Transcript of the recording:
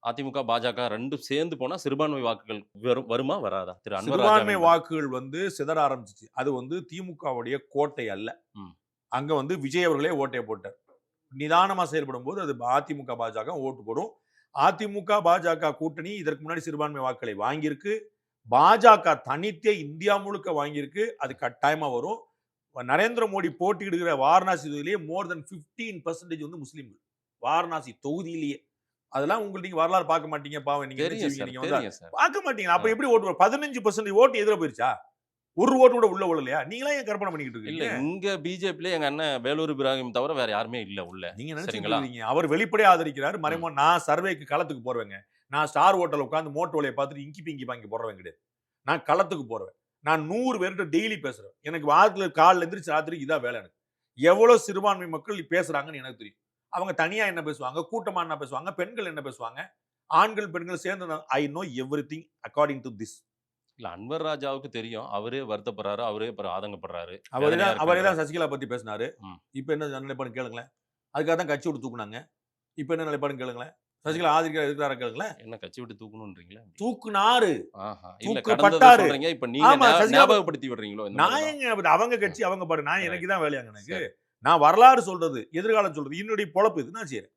அதிமுக, பாஜக 2ம் சேர்ந்து போனா சிறுபான்மை வாக்குகள் வருமா? வராதா? திரு அன்வர் சிறுபான்மை ராஜாவின் வாக்குகள் சிதற ஆரம்பிச்சுச்சு. அது திமுகவுடைய கோட்டை அல்ல. ம். அங்க விஜய் அவர்களே ஓட்டை போட்டார். நிதானமா செயல்படும்போது அது அதிமுக, பாஜக ஓட்டு போடும். அதிமுக, பாஜக கூட்டணி இதற்கு முன்னாடி சிறுபான்மை வாக்குகளை வாங்கியிருக்கு. பாஜக தனித்தே இந்தியா முழுக்க வாங்கியிருக்கு. அது கட்டாயமா வரும். நரேந்திர மோடி போட்டியிடுகிற வாரணாசி தொகுதியிலேயே மோர் தென் 15% முஸ்லிம்கள். வாரணாசி தொகுதியிலேயே. அதெல்லாம் நீங்க வரலாறு பார்க்க மாட்டீங்க. பாவம் நீங்க என்ன தெரியும் செய்வீங்க? சார், நீங்க தெரியும் சார். பார்க்க மாட்டீங்க. அப்ப எப்படி ஓட்டு 15% ஓட்டு எதிர போயிருச்சா? ஒரு ஓட்டு கூட உள்ள விழலையா? நீங்களா ஏன் கற்பனை பண்ணிக்கிட்டு இல்ல இருக்கீங்க? இங்க பிஜேபில எங்க அண்ணன் வேலூர் இப்ராஹிம் தவிர வேற யாருமே இல்ல உள்ள. நீங்க நினைச்சிட்டு சரிங்களா? இருக்கீங்க. அவர் வெளிப்படையா ஆதரிக்கிறாரு. ம். மறைமுகமா நான் சர்வேக்கு களத்துக்கு போறவங்க. நான் ஸ்டார் ஹோட்டல்ல உட்கார்ந்து மோட்டு வேலைய பார்த்துட்டு இங்கி பிங்கி பாங்கி போடுறவன் கிடையாது. நான் களத்துக்கு போறவன். நான் 100 பேர்ட்ட டெய்லி பேசுறேன். எனக்கு வாரத்துல காலைல எந்திரிச்சு ராத்திரிக்கு இதான் வேலை எனக்கு. எவ்வளவு சிறுபான்மை மக்கள் பேசுறாங்கன்னு எனக்கு தெரியும். அவங்க தனியா என்ன பேசுவாங்க, கூட்டமா என்ன பேசுவாங்க, பெண்கள் என்ன பேசுவாங்க, ஆண்கள், பெண்கள் சேர்ந்து I know everything according do this. இல்ல அன்வர் ராஜாவுக்கு தெரியும். அவரே வருத்தப்படுறாரு. அவரே அப்புறம் ஆதங்கப்படுறாரு. அவரே வேதனையா தான் அவரே தான் இருக்குன்றாரு. சசிகலா பத்தி பேசினாரு. ம். இப்ப என்ன நிலைப்பாடுன்னு கேளுங்களேன். அதுக்காக தான் கட்சி விட்டு தூக்குனாங்க. இப்ப என்ன நிலைப்பாடுன்னு கேளுங்களேன். சசிகலா ஆதரிக்கிறா எதிர்க்கிறாரா கேளுங்களேன். என்ன கட்சி விட்டு தூக்கணும்ன்றீங்களா? தூக்குனாரு. ஆஹா. இல்ல கடந்தத தூக்கப்பட்டாரு. சொல்றீங்க. இப்ப நீங்க ஆமா சசிகலா ஞாபகப்படுத்தி விடுறீங்களோ இந்த நான் மாரிலாம்? எங்க அவங்க ம். கட்சி அவங்க பாடு. நான் எனக்கு ரைட். தான் வேலையாங்க எனக்கு. சரி. நான் வரலாறு சொல்றது, எதிர்காலம் சொல்றது. என்னுடைய பொழப்பு இது. நான் செய்றேன்.